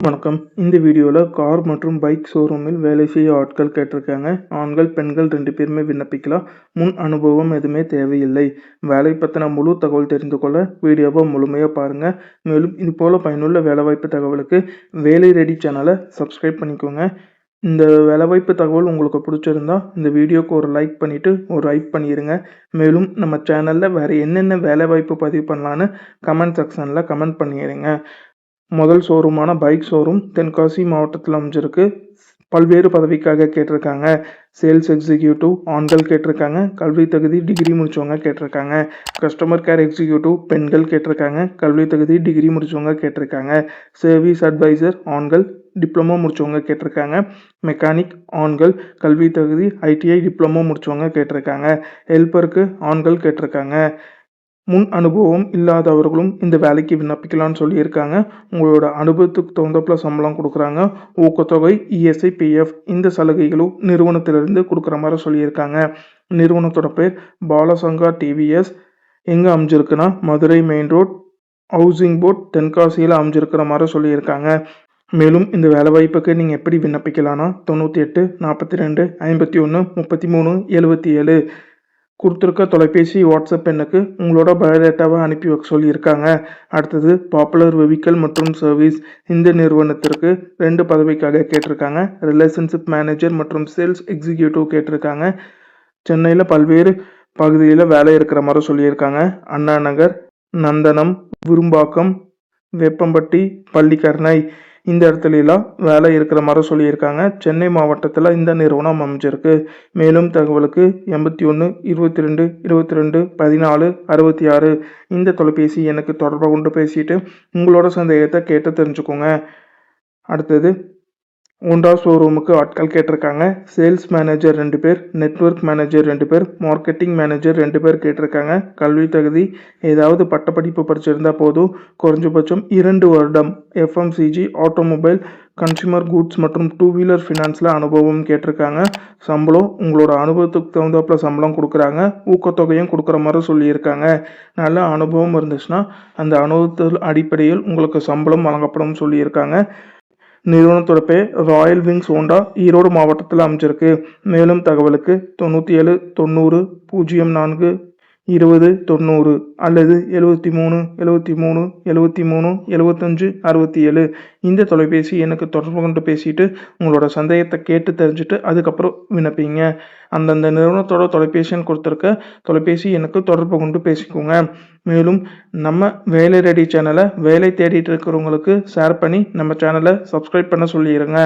வணக்கம். இந்த வீடியோவில் கார் மற்றும் பைக் ஷோரூமில் வேலை செய்ய ஆட்கள் கேட்டிருக்காங்க. ஆண்கள் பெண்கள் 2 பேருமே விண்ணப்பிக்கலாம். முன் அனுபவம் எதுவுமே தேவையில்லை. வேலை பற்றின முழு தகவல் தெரிந்து கொள்ள வீடியோவை முழுமையாக பாருங்கள். மேலும் இது போல் பயனுள்ள வேலைவாய்ப்பு தகவலுக்கு வேலை ரெடி சேனலை சப்ஸ்கிரைப் பண்ணிக்கோங்க. இந்த வேலைவாய்ப்பு தகவல் உங்களுக்கு பிடிச்சிருந்தா இந்த வீடியோக்கு ஒரு லைக் பண்ணிவிட்டு ஒரு லைக் பண்ணிடுங்க. மேலும் நம்ம சேனலில் வேறு என்னென்ன வேலைவாய்ப்பு பதிவு பண்ணலான்னு கமெண்ட் செக்ஷனில் கமெண்ட் பண்ணிடுங்க. முதல் ஷோரூமான பைக் ஷோரூம் தென்காசி மாவட்டத்தில் அமைஞ்சிருக்கு. பல்வேறு பதவிக்காக கேட்டிருக்காங்க. சேல்ஸ் எக்ஸிக்யூட்டிவ் ஆண்கள் கேட்டிருக்காங்க. கல்வி தகுதி டிகிரி முடித்தவங்க கேட்டிருக்காங்க. கஸ்டமர் கேர் எக்ஸிக்யூட்டிவ் பெண்கள் கேட்டிருக்காங்க. கல்வி தகுதி டிகிரி முடித்தவங்க கேட்டிருக்காங்க. சர்வீஸ் அட்வைசர் ஆண்கள் டிப்ளமோ முடித்தவங்க கேட்டிருக்காங்க. மெக்கானிக் ஆண்கள் கல்வி தகுதி ஐடிஐ டிப்ளமோ முடித்தவங்க கேட்டிருக்காங்க. ஹெல்ப்பருக்கு ஆண்கள் கேட்டிருக்காங்க. முன் அனுபவம் இல்லாதவர்களும் இந்த வேலைக்கு விண்ணப்பிக்கலாம்னு சொல்லியிருக்காங்க. உங்களோட அனுபவத்துக்கு தகுந்தப்பல சம்பளம் கொடுக்குறாங்க. ஊக்கத்தொகை, இஎஸ்ஐ, பிஎஃப் இந்த சலுகைகளும் நிறுவனத்திலிருந்து கொடுக்குற மாதிரி சொல்லியிருக்காங்க. நிறுவனத்தோட பேர் பாலசங்கா டிவிஎஸ். எங்கே அமைஞ்சிருக்குன்னா Madurai main road, housing board, தென்காசியில் அமைஞ்சிருக்கிற மாதிரி சொல்லியிருக்காங்க. மேலும் இந்த வேலைவாய்ப்புக்கு நீங்கள் எப்படி விண்ணப்பிக்கலாம்னா 98 42 51 33 77 கொடுத்துருக்க தொலைபேசி வாட்ஸ்அப் எண்ணுக்கு உங்களோட பயோடேட்டாவை அனுப்பி வைக்க சொல்லியிருக்காங்க. அடுத்தது பாப்புலர் வெஹிக்கிள் மற்றும் சர்வீஸ் இந்த நிறுவனத்திற்கு 2 பதவிக்காக கேட்டிருக்காங்க. ரிலேஷன்ஷிப் மேனேஜர் மற்றும் சேல்ஸ் எக்ஸிக்யூட்டிவ் கேட்டிருக்காங்க. சென்னையில் பல்வேறு பகுதியில் வேலை இருக்கிற மாதிரி சொல்லியிருக்காங்க. அண்ணா நகர், நந்தனம், விரும்பாக்கம், வேப்பம்பட்டி, பள்ளிக்கரணை இந்த இடத்துலலாம் வேலை இருக்கிற மாதிரி சொல்லியிருக்காங்க. சென்னை மாவட்டத்தில் இந்த நிறுவனம் அமைஞ்சிருக்கு. மேலும் தகவலுக்கு 81 22 22 14 66 இந்த தொலைபேசி எனக்கு தொடர்பு கொண்டு பேசிட்டு உங்களோட சந்தேகத்தை கேட்டு தெரிஞ்சுக்கோங்க. அடுத்தது ஹோண்டா ஷோரூமுக்கு ஆட்கள் கேட்டிருக்காங்க. சேல்ஸ் மேனேஜர் 2 பேர், நெட்வொர்க் மேனேஜர் 2 பேர், மார்க்கெட்டிங் மேனேஜர் 2 பேர் கேட்டிருக்காங்க. கல்வி தகுதி ஏதாவது பட்டப்படிப்பு படிச்சிருந்தா போதும். குறைஞ்சபட்சம் 2 வருடம் எஃப்எம்சிஜி, ஆட்டோமொபைல், கன்சியூமர் கூட்ஸ் மற்றும் 2 வீலர் ஃபினான்ஸில் அனுபவம் கேட்டிருக்காங்க. சம்பளம் உங்களோட அனுபவத்துக்கு தகுந்தாப்புல சம்பளம் கொடுக்குறாங்க. ஊக்கத்தொகையும் கொடுக்குற மாதிரி சொல்லியிருக்காங்க. நல்ல அனுபவம் இருந்துச்சுன்னா அந்த அனுபவத்தில் அடிப்படையில் உங்களுக்கு சம்பளம் வழங்கப்படும் சொல்லியிருக்காங்க. நிறுவனத்தோட பேர் ராயல் விங்ஸ் ஹோண்டா, ஈரோடு மாவட்டத்தில் அமைஞ்சிருக்கு. மேலும் தகவலுக்கு 97 90 04 20 90 அல்லது 73 73 73 75 67 இந்த தொலைபேசி எனக்கு தொடர்பு கொண்டு பேசிட்டு உங்களோட சந்தேகத்தை கேட்டு தெரிஞ்சுட்டு அதுக்கப்புறம் விண்ணப்பிங்க. அந்தந்த நிறுவனத்தோட தொலைபேசி எண் கொடுத்துருக்க தொலைபேசி எனக்கு தொடர்பு கொண்டு பேசிக்கோங்க. மேலும் நம்ம வேலை ரெடி சேனலை வேலை தேடிட்டு இருக்கிறவங்களுக்கு ஷேர் பண்ணி நம்ம சேனலை சப்ஸ்கிரைப் பண்ண சொல்லிடுங்க.